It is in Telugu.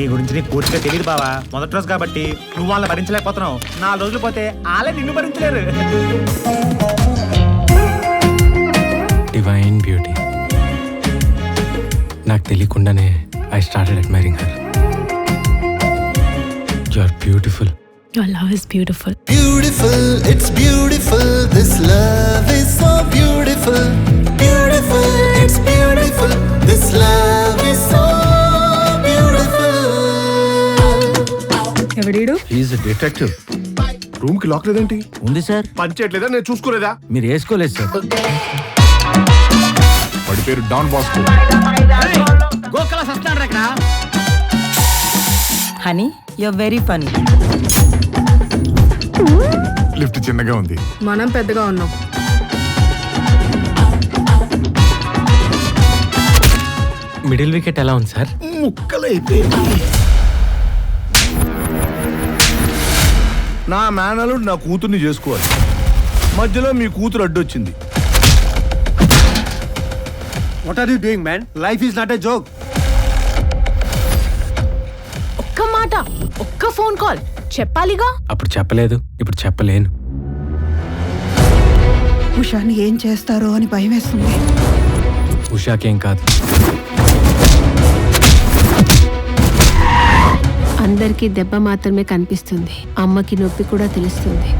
నీ గురించి నీకు పూర్తిగా తెలియదు బావా. మొదటి రోజు కాబట్టి నువ్వు వాళ్ళని భరించలేకపోతున్నావు. 4 రోజులు పోతే వాళ్ళే నిన్ను భరించలేరు. Divine beauty. నాకు తెలియకుండానే I started admiring her. You are beautiful. Your love is beautiful. Beautiful, it's beautiful. This love is so beautiful. Beautiful, it's beautiful. This love is so beautiful. ఎవడీడు? Is detective. రూమ్ కి లాక్ లేదేంటి? ఉంది సార్. పని చేయట్లేదా? నేను చూసుకోలేదా? మీరు వేసుకోలేదు సార్. వాడి పేరు డాన్ బాస్కో. గోకల సస్తాడు ఇక్కడ. Honey you're very funny. Lift చిన్నగా ఉంది. మనం పెద్దగా ఉన్నాం. మిడిల్ వికెట్ ఎలా ఉంది సార్? ముక్కలైపోయింది. నా మేనలుడు నా కూతుర్ని చేసుకోవాలి. మధ్యలో మీ కూతురు అడ్డొచ్చింది. What are you doing, man? Life is not a joke. ఒక్క మాట, ఒక్క ఫోన్ కాల్ చెప్పాలిగా. అప్పుడు చెప్పలేదు, ఇప్పుడు చెప్పలేను. ఉషాని ఏం చేస్తారో అని భయం వేస్తుంది. ఉషాకేం కాదు. అందరికీ దెబ్బ మాత్రమే కనిపిస్తుంది, అమ్మకి నొప్పి కూడా తెలుస్తుంది.